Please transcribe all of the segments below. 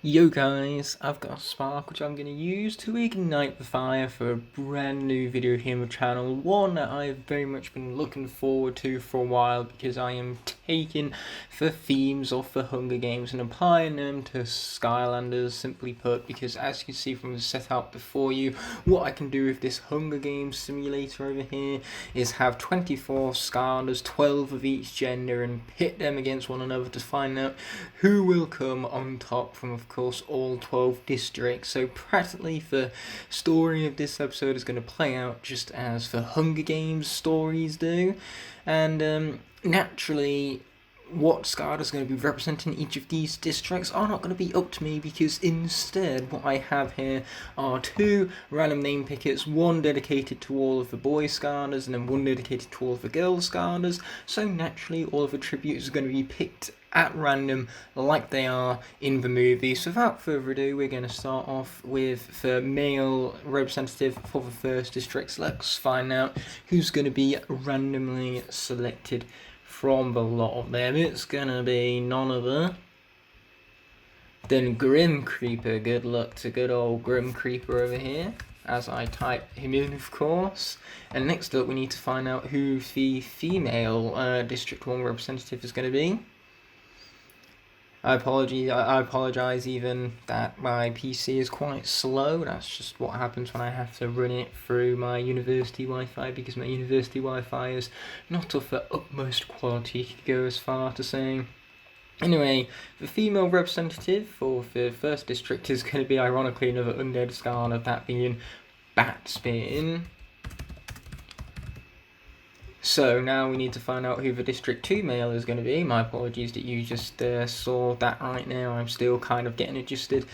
Yo guys, I've got a spark which I'm going to use to ignite the fire for a brand new video here on the channel, one that I've very much been looking forward to for a while because I am taking the themes of the Hunger Games and applying them to Skylanders, simply put, because as you can see from the setup before you, what I can do with this Hunger Games simulator over here is have 24 Skylanders, 12 of each gender, and pit them against one another to find out who will come on top from, of course, all 12 districts. So practically the story of this episode is going to play out just as the Hunger Games stories do, and naturally what Skylanders is going to be representing each of these districts are not going to be up to me, because instead what I have here are two random name pickets, one dedicated to all of the boy Skylanders and then one dedicated to all of the girl Skylanders. So naturally all of the tributes are going to be picked at random like they are in the movie. So without further ado, we're going to start off with the male representative for the first district. Let's find out who's going to be randomly selected from the lot of them. It's going to be none other than Grim Creeper. Good luck to good old Grim Creeper over here as I type him in, of course. And next up we need to find out who the female District 1 representative is going to be. I apologise even that my PC is quite slow. That's just what happens when I have to run it through my university Wi-Fi, because my university Wi-Fi is not of the utmost quality, to go as far to saying. Anyway, the female representative for the first district is going to be, ironically, another undead Scarlet, that being Batspin. So now we need to find out who the District 2 male is going to be. My apologies that you just saw that right now. I'm still kind of getting adjusted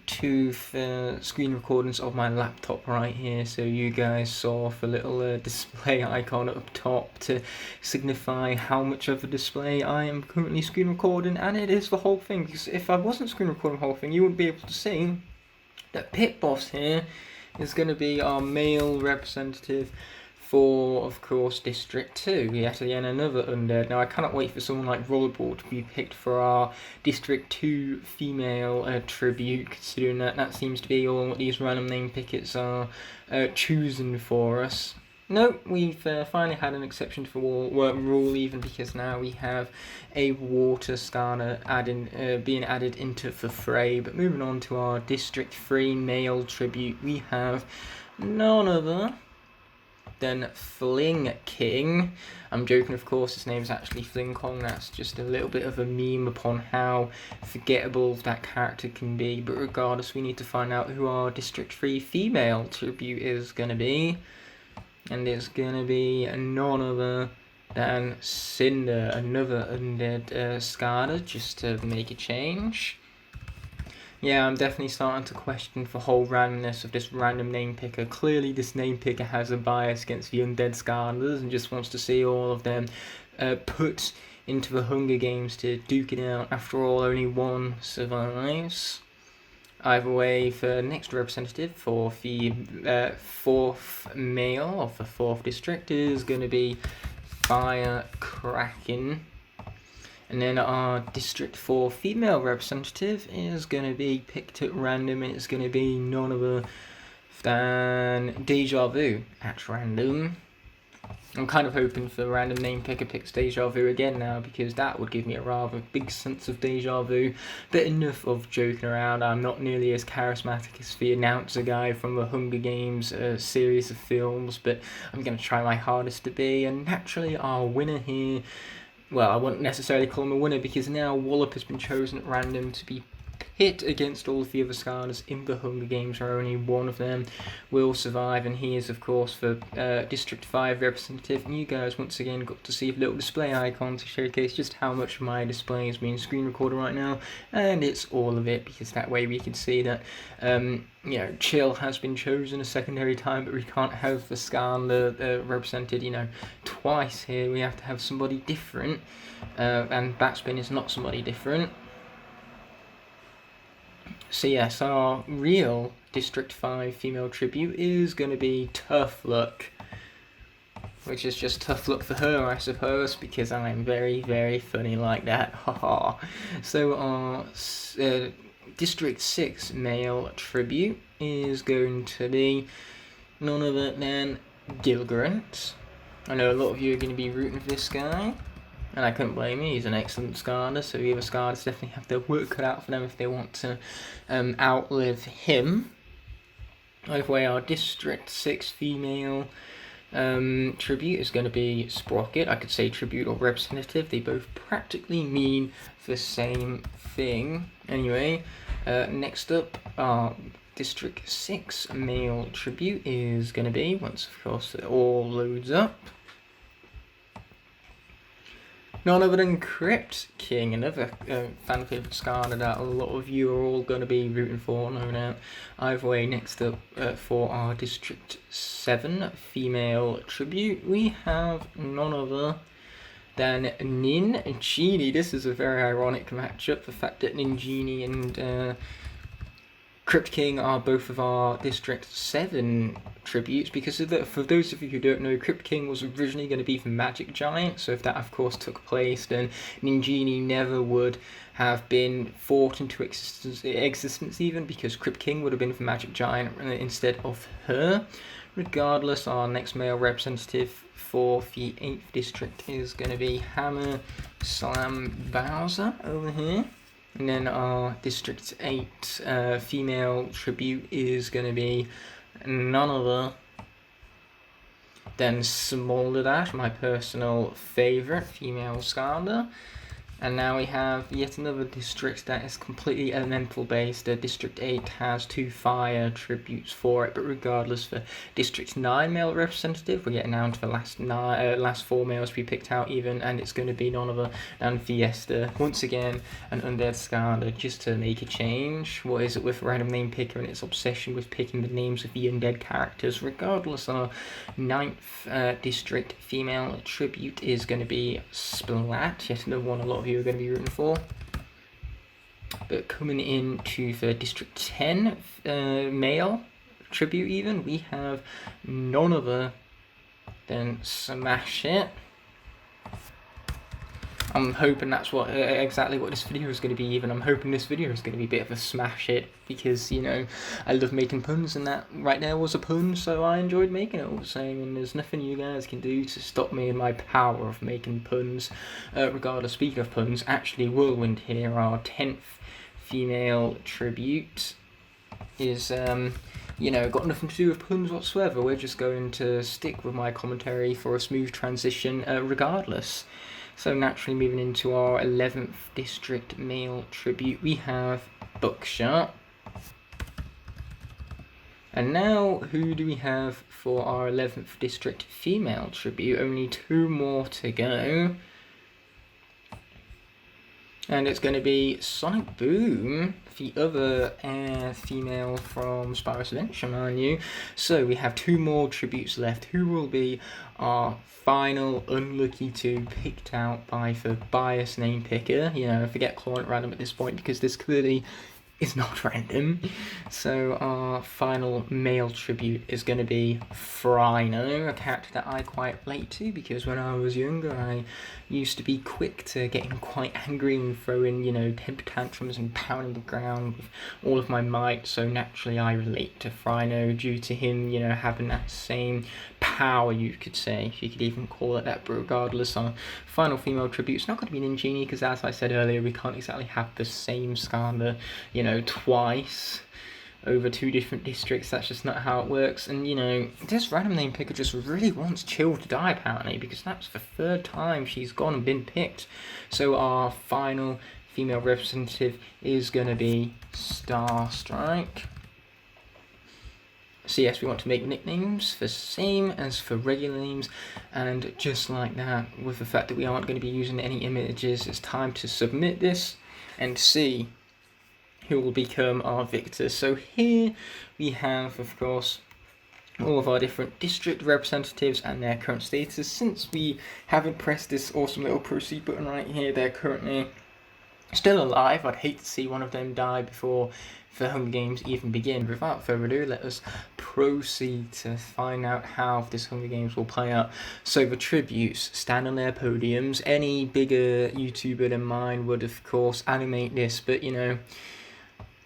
to the screen recordings of my laptop right here. So you guys saw the little display icon up top to signify how much of the display I am currently screen recording. And it is the whole thing, because if I wasn't screen recording the whole thing, you wouldn't be able to see that Pit Boss here is going to be our male representative for, of course, District 2, yet again another undead. Now I cannot wait for someone like Rollerball to be picked for our District 2 female tribute, considering that seems to be all what these random name pickets are choosing for us. No, we've finally had an exception to the rule, even because now we have a water scanner being added into the fray. But moving on to our District 3 male tribute, we have none other than Fling King. I'm joking, of course, his name is actually Fling Kong. That's just a little bit of a meme upon how forgettable that character can be. But regardless, we need to find out who our District 3 female tribute is going to be. And it's going to be none other than Cinder, another undead Scarder, just to make a change. Yeah, I'm definitely starting to question the whole randomness of this random name picker. Clearly this name picker has a bias against the undead Scarlers and just wants to see all of them put into the Hunger Games to duke it out. After all, only one survives. Either way, the next representative for the fourth male of the 4th district is going to be Fire Kraken. And then our District 4 female representative is going to be picked at random, and it's going to be none other than Deja Vu at random. I'm kind of hoping for random name picker picks Deja Vu again now, because that would give me a rather big sense of Deja Vu. But enough of joking around. I'm not nearly as charismatic as the announcer guy from the Hunger Games series of films, but I'm going to try my hardest to be. And naturally our winner here, well, I wouldn't necessarily call him a winner, because now Wallop has been chosen at random to be pit against all of the other Scarlers in the Hunger Games, where only one of them will survive, and he is, of course, the District 5 representative. And you guys, once again, got to see a little display icon to showcase just how much of my display is being screen recorded right now, and it's all of it, because that way we can see that, Chill has been chosen a secondary time, but we can't have the Scarlet represented, twice here. We have to have somebody different, and Batspin is not somebody different. So yes, our real District 5 female tribute is going to be Tough Luck, which is just tough luck for her, I suppose, because I'm very, very funny like that. Haha. So our District 6 male tribute is going to be none other than Gilgrant. I know a lot of you are going to be rooting for this guy, and I couldn't blame you. He's an excellent Skylander, so the other Skylanders definitely have their work cut out for them if they want to outlive him. Either way, our District 6 female tribute is going to be Sprocket. I could say tribute or representative. They both practically mean the same thing. Anyway, next up, our District 6 male tribute is going to be, once of course it all loads up, none other than Crypt King, another fan favourite Skylander that a lot of you are all going to be rooting for, no doubt. Either way, next up for our District 7 female tribute, we have none other than Ninjini. This is a very ironic matchup, the fact that Ninjini and Crypt King are both of our District 7 tributes, because for those of you who don't know, Crypt King was originally going to be the Magic Giant, so if that of course took place, then Ninjini never would have been thought into existence even, because Crypt King would have been the Magic Giant instead of her. Regardless, our next male representative for the 8th District is going to be Hammer Slam Bowser over here. And then our District 8 female tribute is going to be none other than Smolderdash, my personal favourite female Skylander. And now we have yet another district that is completely elemental based. District 8 has 2 fire tributes for it, but regardless, for District 9 male representative, we're getting down to the last 4 males we picked out even, and it's going to be none other than Fiesta. Once again, an undead Skylander, just to make a change. What is it with Random Name Picker and its obsession with picking the names of the undead characters? Regardless, our 9th District female tribute is going to be Splat, yet another one a lot of you are going to be rooting for. But coming into the District 10 male tribute even, we have none other than Smash It. I'm hoping that's what exactly what this video is going to be even. I'm hoping this video is going to be a bit of a smash it, because, you know, I love making puns, and that right there was a pun, so I enjoyed making it all the same, and there's nothing you guys can do to stop me in my power of making puns. Regardless, speaking of puns, actually Whirlwind here, our 10th female tribute, is you know, got nothing to do with puns whatsoever. We're just going to stick with my commentary for a smooth transition regardless. So naturally, moving into our 11th District male tribute, we have Buckshot. And now, who do we have for our 11th District female tribute? Only 2 more to go. And it's going to be Sonic Boom, the other female from Spyro's Adventure, mind you. So we have 2 more tributes left. Who will be our final unlucky 2 picked out by the biased name picker? You know, forget calling it random at this point, because this clearly is not random. So our final male tribute is going to be Frino, a character that I quite relate to, because when I was younger I used to be quick to getting quite angry and throwing, you know, temper tantrums and pounding the ground with all of my might, so naturally I relate to Frino due to him, you know, having that same power, you could say, if you could even call it that. But regardless, our final female tribute is not going to be Ninjini, because as I said earlier, we can't exactly have the same Skylander, you know, twice over 2 different districts. That's just not how it works. And, you know, this random name picker just really wants Chill to die, apparently, because that's the 3rd time she's gone and been picked. So our final female representative is going to be Starstrike. So yes, we want to make nicknames the same as for regular names, and just like that, with the fact that we aren't going to be using any images, it's time to submit this and see who will become our victor. So here we have, of course, all of our different district representatives and their current status. Since we haven't pressed this awesome little proceed button right here, they're currently still alive. I'd hate to see one of them die before the Hunger Games even begin. Without further ado, let us proceed to find out how this Hunger Games will play out. So the tributes stand on their podiums. Any bigger YouTuber than mine would, of course, animate this, but, you know,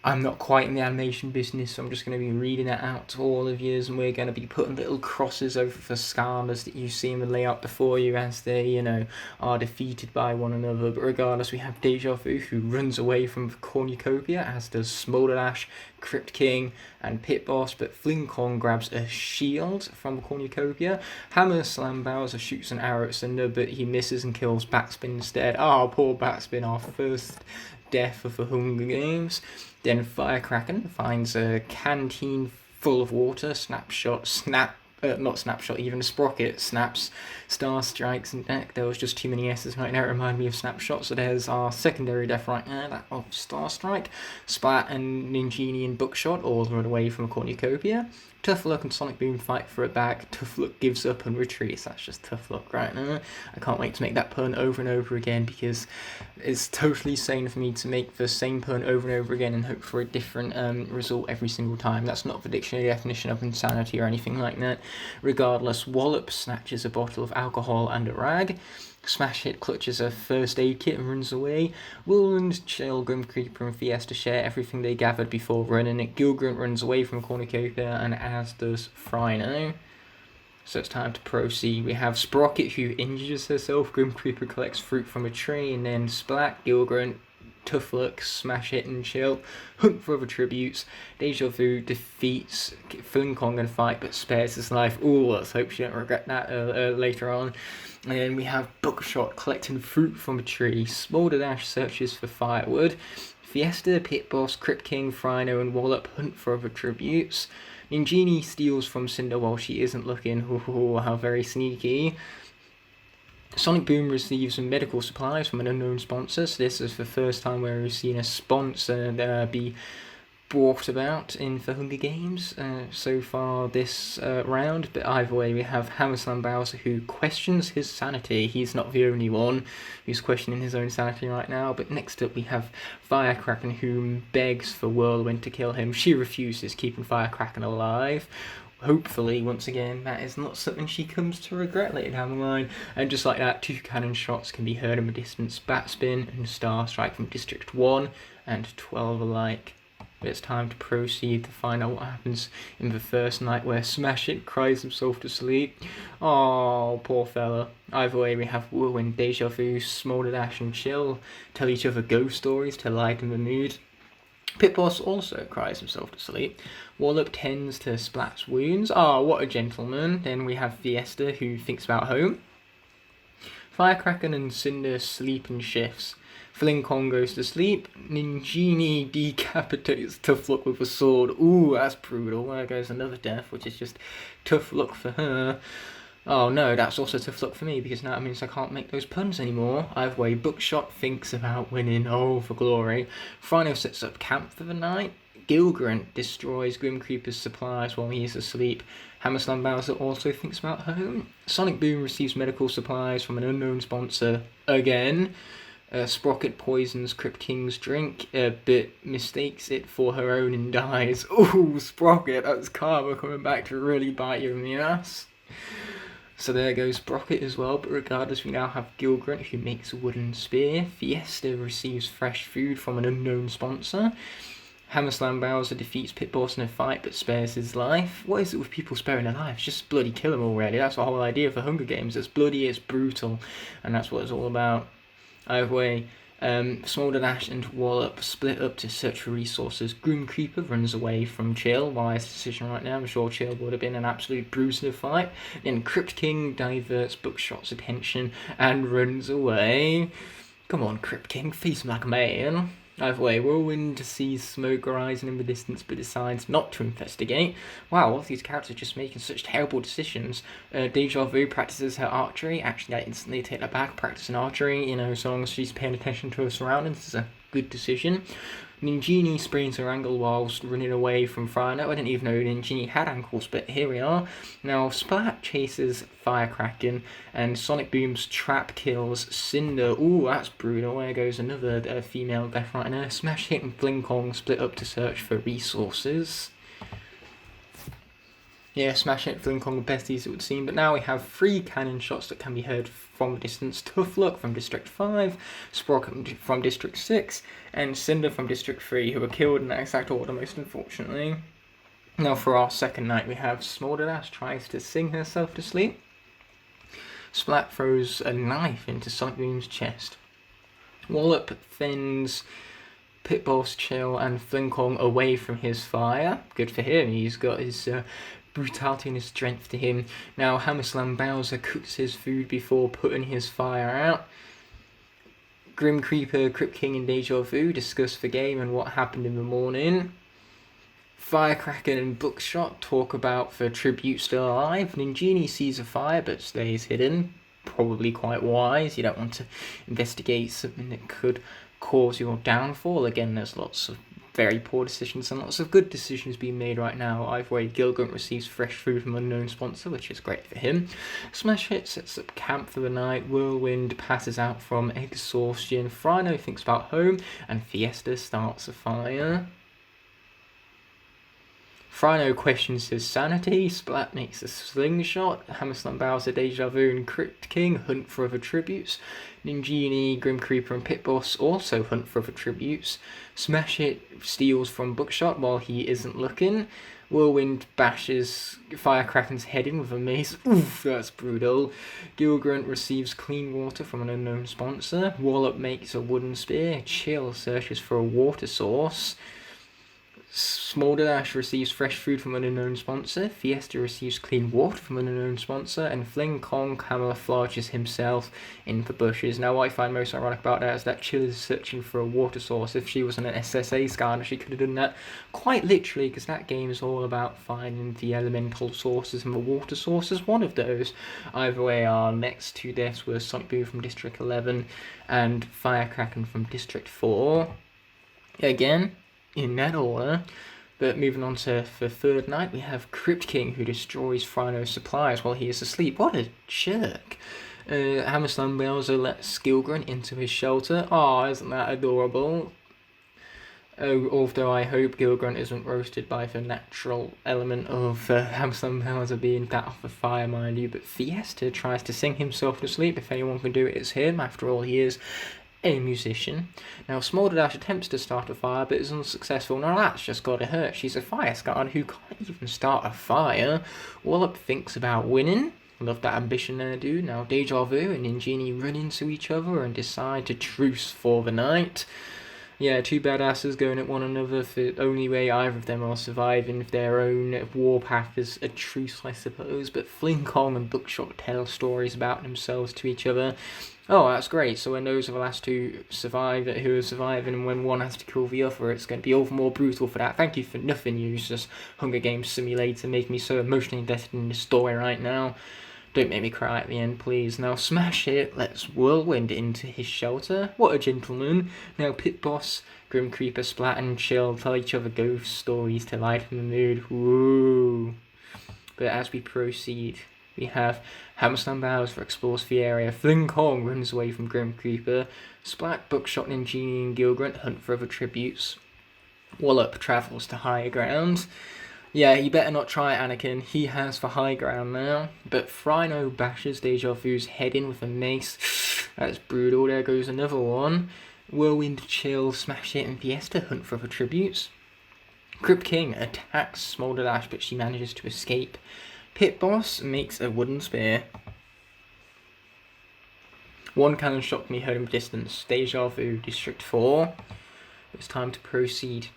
I'm not quite in the animation business, so I'm just going to be reading it out to all of you, and we're going to be putting little crosses over for Skylanders that you see in the layout before you as they, are defeated by one another. But regardless, we have Deja Vu, who runs away from the cornucopia, as does Smolder Dash, Crypt King, and Pit Boss, but Fling Kong grabs a shield from the cornucopia. Hammer Slam Bowser shoots an arrow at Cinder, but he misses and kills Batspin instead. Oh, poor Batspin, our first death of the Hunger Games. Then Firecracken finds a canteen full of water. Not Snapshot, even a Sprocket snaps. Star strikes and deck. There was just too many S's right now. It reminded me of Snapshot. So there's our secondary death right there, that of Star Strike. Splat and Ninjini and Bookshot all run away from a cornucopia. Tough Luck and Sonic Boom fight for it back. Tough Luck gives up and retreats. That's just Tough Luck right now. I can't wait to make that pun over and over again, because it's totally sane for me to make the same pun over and over again and hope for a different result every single time. That's not the dictionary definition of insanity or anything like that. Regardless, Wallop snatches a bottle of alcohol and a rag. Smash Hit clutches a first aid kit and runs away. Whirlwind, Chill, Grim Creeper and Fiesta share everything they gathered before running it. Gilgrunt runs away from Cornucopia, and as does Frino. So it's time to proceed. We have Sprocket, who injures herself. Grim Creeper collects fruit from a tree, and then Splat, Gilgrunt, Tough Luck, Smash Hit and Chill hunt for other tributes. Deja Vu defeats Fling Kong in a fight but spares his life. Ooh, let's hope she don't regret that later on. And then we have Buckshot collecting fruit from a tree. Smolder Dash searches for firewood. Fiesta, Pit Boss, Crypt King, Frino and Wallop hunt for other tributes. Ninjini steals from Cinder while she isn't looking. Ooh, how very sneaky. Sonic Boom receives some medical supplies from an unknown sponsor. So this is the first time where we've seen a sponsor be brought about in the Hunger Games so far this round. But either way, we have Hammer Slam Bowser, who questions his sanity. He's not the only one who's questioning his own sanity right now. But next up we have Firecracken, who begs for Whirlwind to kill him. She refuses, keeping Firecracken alive. Hopefully, once again, that is not something she comes to regret later down the line. And just like that, 2 cannon shots can be heard in the distance. Batspin and Star Strike from District 1 and 12 alike. But it's time to proceed to find out what happens in the first night, where Smash It cries himself to sleep. Oh, poor fella. Either way, we have Whirlwind, Deja Vu, Smolder Dash and Chill tell each other ghost stories to lighten the mood. Pit Boss also cries himself to sleep. Wallop tends to Splat's wounds. Ah, what a gentleman. Then we have Fiesta, who thinks about home. Firecracken and Cinder sleep in shifts. Fling Kong goes to sleep. Ninjini decapitates Tough Luck with a sword. Ooh, that's brutal. There goes another death, which is just Tough Luck for her. Oh no, that's also Tough Luck for me, because now it means I can't make those puns anymore. Either way, Bookshot thinks about winning. Oh, for glory. Frino sets up camp for the night. Gilgrunt destroys Grim Creeper's supplies while he is asleep. Hammer Slam Bowser also thinks about home. Sonic Boom receives medical supplies from an unknown sponsor again. Sprocket poisons Crypt King's drink, but mistakes it for her own and dies. Ooh, Sprocket, that's karma coming back to really bite you in the ass. So there goes Sprocket as well, but regardless, we now have Gilgrunt, who makes a wooden spear. Fiesta receives fresh food from an unknown sponsor. Hammer Slam Bowser defeats Pit Boss in a fight but spares his life. What is it with people sparing their lives? Just bloody kill them already. That's the whole idea of the Hunger Games. It's bloody, it's brutal, and that's what it's all about. Either way, Smolder Dash and Wallop split up to search for resources. Grim Creeper runs away from Chill. Wise decision right now. I'm sure Chill would have been an absolute bruiser to fight. Then Crypt King diverts Bookshot's attention and runs away. Come on, Crypt King, face like a man. Either way, Whirlwind sees smoke rising in the distance but decides not to investigate. Wow, all of these characters are just making such terrible decisions. Deja Vu practices her archery. Actually, I instantly take that back. Practicing archery, so long as she's paying attention to her surroundings, is a good decision. Ninjini sprains her ankle whilst running away from Frino. I didn't even know Ninjini had ankles, but here we are. Now, Splat chases Firecracken, and Sonic Boom's trap kills Cinder. Ooh, that's brutal. There goes another female death right now. Smash Hit and Fling Kong split up to search for resources. Yeah, Smash It, Fling Kong, the besties it would seem. But now we have 3 cannon shots that can be heard from a distance. Tough Luck from District 5, Sprocket from District 6, and Cinder from District 3, who were killed in that exact order, most unfortunately. Now for our second night, we have Smolderdash tries to sing herself to sleep. Splat throws a knife into Sonic Boom's chest. Wallop thins Pitbull's Chill and Fling Kong away from his fire. Good for him, he's got his brutality and his strength to him. Now Hammerslam Bowser cooks his food before putting his fire out. Grim Creeper, Crypt King and Deja Vu discuss the game and what happened in the morning. Firecracker and Bookshot talk about the tribute still alive. Ninjini sees a fire but stays hidden. Probably quite wise, you don't want to investigate something that could cause your downfall. Again, there's lots of very poor decisions and lots of good decisions being made right now. Either way, Gilgrunt receives fresh food from unknown sponsor, which is great for him. Smash Hit sets up camp for the night. Whirlwind passes out from exhaustion. Frino thinks about home, and Fiesta starts a fire. Frino questions his sanity. Splat makes a slingshot. Hammerslam Bowser, Deja Vu and Crypt King hunt for other tributes. Ninjini, Grim Creeper and Pit Boss also hunt for other tributes. Smash Hit steals from Bookshot while he isn't looking. Whirlwind bashes Firecracker's head in with a mace. Oof, that's brutal. Gilgrunt receives clean water from an unknown sponsor. Wallop makes a wooden spear. Chill searches for a water source. Smolderdash receives fresh food from an unknown sponsor. Fiesta receives clean water from an unknown sponsor. And Fling Kong camouflages himself in the bushes. Now, what I find most ironic about that is that Chill is searching for a water source. If she was an SSA Skylander, she could have done that quite literally, because that game is all about finding the elemental sources, and the water source is one of those. Either way, our next 2 deaths were Sonic Boom from District 11 and Firecracker from District 4. Again, in that order. But moving on to the third night, we have Crypt King, who destroys Frino's supplies while he is asleep. What a jerk. Hammerslam Bowser lets Gilgrunt into his shelter. Aw, isn't that adorable? Although I hope Gilgrunt isn't roasted by the natural element of Hammerslam Bowser being that off the fire, mind you. But Fiesta tries to sing himself to sleep. If anyone can do it, it's him. After all, he is a musician. Now, Smolderdash attempts to start a fire but is unsuccessful. Now, that's just gotta hurt. She's a fire scarred who can't even start a fire. Wallop thinks about winning. Love that ambition there, dude. Now, Deja Vu and Ninjini run into each other and decide to truce for the night. Yeah, 2 badasses going at one another. The only way either of them are surviving their own warpath is a truce, I suppose. But Fling Kong and Bookshot tell stories about themselves to each other. Oh, that's great. So when those are the last 2 survive, who are surviving, and when one has to kill the other, it's going to be all the more brutal for that. Thank you for nothing, useless Hunger Games simulator. Making me so emotionally invested in this story right now. Don't make me cry at the end, please. Now, Smash It lets Whirlwind into his shelter. What a gentleman. Now, Pit Boss, Grim Creeper, Splat and Chill tell each other ghost stories to lighten the mood. Woo! But as we proceed, we have Hammerslam Bowser explores the area. Fling Kong runs away from Grim Creeper. Splat, Bookshot, Ninjini and Gilgrunt hunt for other tributes. Wallop travels to higher ground. Yeah, you better not try Anakin. He has the high ground now. But Frino bashes Deja Vu's head in with a mace. That's brutal. There goes another one. Whirlwind, Chill, Smash It and Fiesta hunt for other tributes. Crypt King attacks Smolderdash, but she manages to escape. Pit Boss makes a wooden spear. 1 cannon shot can be heard in distance. Deja Vu, District 4. It's time to proceed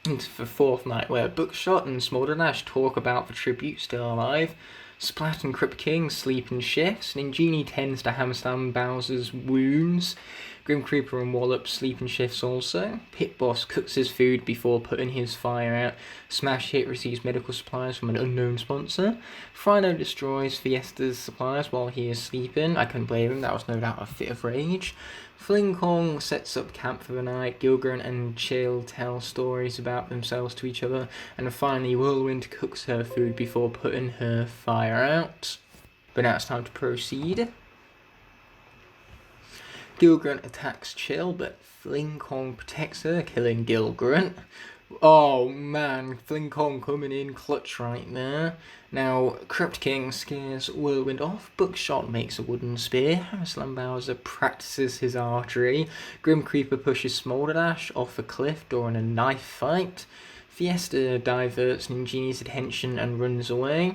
into the 4th night, where Bookshot and Smolderdash talk about the tribute still alive. Splat and Crypt King sleep in shifts. Ninjini tends to Hammerslam Bowser's wounds. Grim Creeper and Wallop sleep in shifts also. Pit Boss cooks his food before putting his fire out. Smash Hit receives medical supplies from an unknown sponsor. Frino destroys Fiesta's supplies while he is sleeping. I couldn't blame him, that was no doubt a fit of rage. Fling Kong sets up camp for the night. Gilgrunt and Chill tell stories about themselves to each other. And finally, Whirlwind cooks her food before putting her fire out. But now it's time to proceed. Gilgrunt attacks Chill, but Fling Kong protects her, killing Gilgrunt. Oh man, Fling Kong coming in clutch right there. Now, Crypt King scares Whirlwind off, Bookshot makes a wooden spear, Hammerslam Bowser practices his archery, Grim Creeper pushes Smolder Dash off a cliff during a knife fight, Fiesta diverts Ninjini's attention and runs away,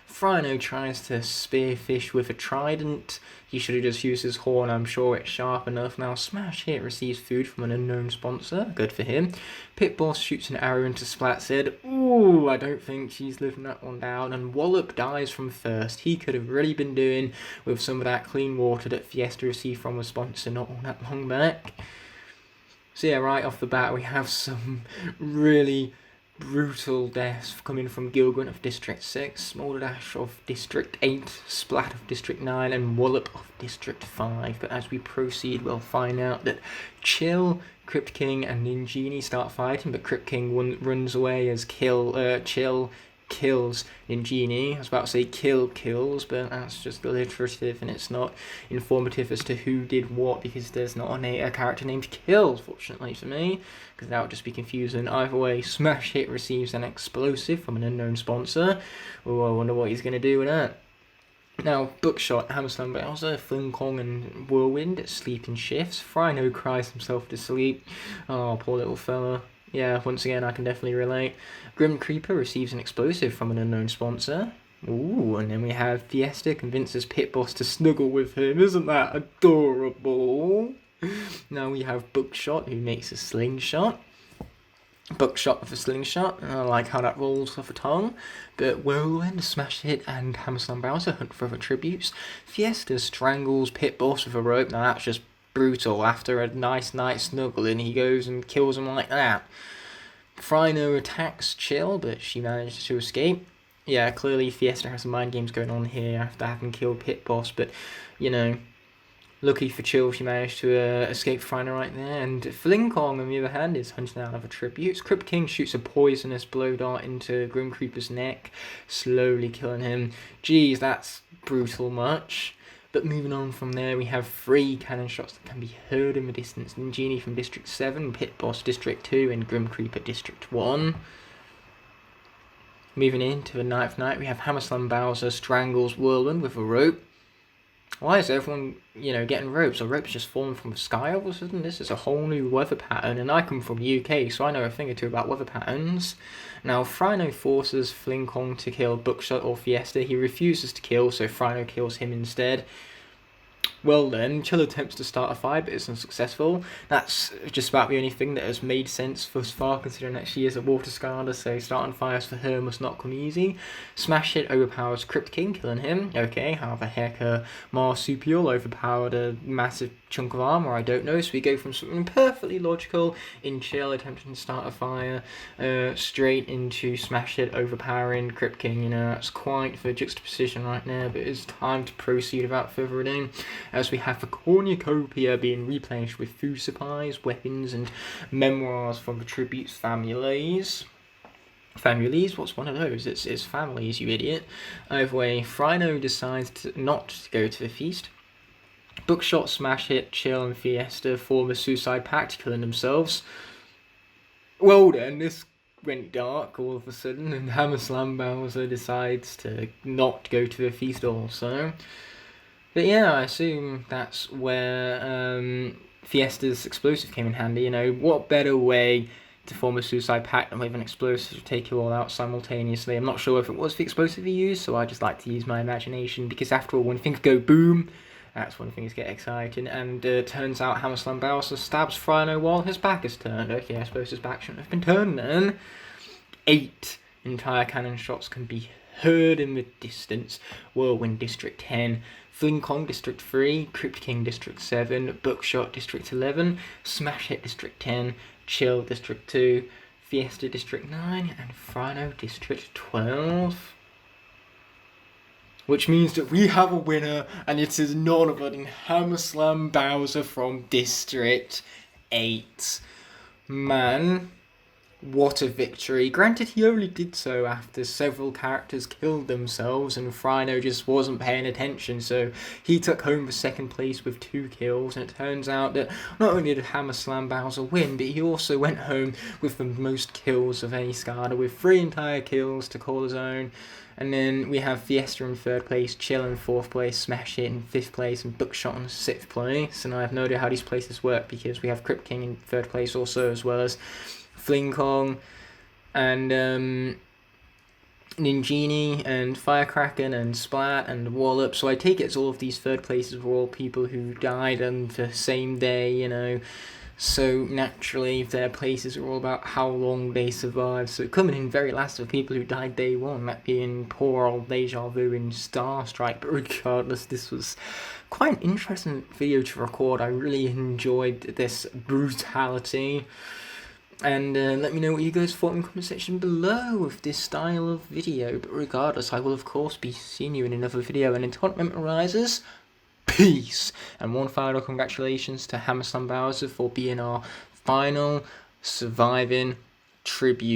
Frino tries to spearfish with a trident. He should have just used his horn, I'm sure it's sharp enough. Now Smash Hit receives food from an unknown sponsor, good for him. Pit Boss shoots an arrow into Splat's head. Ooh, I don't think she's living that one down. And Wallop dies from thirst. He could have really been doing with some of that clean water that Fiesta received from a sponsor not all that long back. So yeah, right off the bat we have some really brutal deaths coming from Gilgrunt of District 6, Smolder Dash of District 8, Splat of District 9, and Wallop of District 5. But as we proceed, we'll find out that Chill, Crypt King, and Ninjini start fighting, but Crypt King runs away as Chill kills Ninjini. I was about to say kills, but that's just alliterative and it's not informative as to who did what, because there's not a character named Kill, fortunately for me, because that would just be confusing. Either way, Smash Hit receives an explosive from an unknown sponsor. Oh, I wonder what he's going to do with that. Now, Bookshot, Hammerslam Bowser, Fling Kong, and Whirlwind sleep in shifts. Frino cries himself to sleep. Oh, poor little fella. Yeah, once again, I can definitely relate. Grim Creeper receives an explosive from an unknown sponsor. Ooh, and then we have Fiesta convinces Pit Boss to snuggle with him. Isn't that adorable? Now we have Bookshot, who makes a slingshot. Buckshot with a slingshot. I like how that rolls off a tongue. But Whirlwind, Smash Hit, and Hammerslam Bowser hunt for other tributes. Fiesta strangles Pit Boss with a rope. Now that's just brutal. After a nice night snuggling, he goes and kills him like that. Frino attacks Chill, but she manages to escape. Yeah, clearly Fiesta has some mind games going on here after having killed Pit Boss, but, you know, lucky for Chill, she managed to escape Frino right there. And Fling Kong, on the other hand, is hunting down other tributes. Crypt King shoots a poisonous blow dart into Grim Creeper's neck, slowly killing him. Geez, that's brutal much. But moving on from there, we have 3 cannon shots that can be heard in the distance. Ninjini from District 7, Pit Boss District 2, and Grim Creeper District 1. Moving into the 9th night, we have Hammerslam Bowser strangles Whirlwind with a rope. Why is everyone, getting ropes? Are ropes just falling from the sky all of a sudden? This is a whole new weather pattern, and I come from the UK, so I know a thing or two about weather patterns. Now, Frino forces Fling Kong to kill Bookshot or Fiesta. He refuses to kill, so Frino kills him instead. Well then, Chill attempts to start a fire, but is unsuccessful. That's just about the only thing that has made sense thus far, considering that she is a water Skylander, so starting fires for her must not come easy. Smash Hit overpowers Crypt King, killing him. Okay, how the heck a marsupial overpowered a massive chunk of armor? I don't know, so we go from something perfectly logical in Chill attempting to start a fire, straight into Smash Hit overpowering Crypt King. That's quite the juxtaposition right now, but it's time to proceed without further ado, as we have the cornucopia being replenished with food supplies, weapons, and memoirs from the tributes families. Families? What's one of those? It's families, you idiot. Either way, Frino decides not to go to the feast. Bookshot, Smash Hit, Chill, and Fiesta form a suicide pact, killing themselves. Well then, this went dark all of a sudden, and Hammerslam Bowser decides to not go to the feast also. But yeah, I assume that's where Fiesta's explosive came in handy. What better way to form a suicide pact than with an explosive to take you all out simultaneously? I'm not sure if it was the explosive he used, so I just like to use my imagination, because after all, when things go boom, that's when things get exciting. And turns out Hammerslam Bowser stabs Frino while his back is turned. Okay, I suppose his back shouldn't have been turned then. 8 entire cannon shots can be heard in the distance. Whirlwind District 10, Fling Kong District 3, Crypt King District 7, Bookshot District 11, Smash Hit District 10, Chill District 2, Fiesta District 9, and Frino District 12. Which means that we have a winner, and it is none other than Hammerslam Bowser from District 8. Man, what a victory. Granted, he only did so after several characters killed themselves and Frino just wasn't paying attention, so he took home the second place with 2 kills, and it turns out that not only did Hammer Slam Bowser win, but he also went home with the most kills of any Skylander, with 3 entire kills to call his own. And then we have Fiesta in 3rd place, Chill in 4th place, Smash Hit in 5th place, and Bookshot in 6th place. And I have no idea how these places work, because we have Crypt King in 3rd place also, as well as Fling Kong and Ninjini and Firecracker and Splat and Wallop. So I take it as all of these 3rd places were all people who died on the same day, you know. So naturally their places are all about how long they survived. So coming in very last for people who died day 1, that being poor old Deja Vu and Starstrike. But regardless, this was quite an interesting video to record. I really enjoyed this brutality. And let me know what you guys thought in the comment section below of this style of video. But regardless, I will of course be seeing you in another video. And until it memorizes, peace. And one final congratulations to Hammer Slam Bowser for being our final surviving tribute.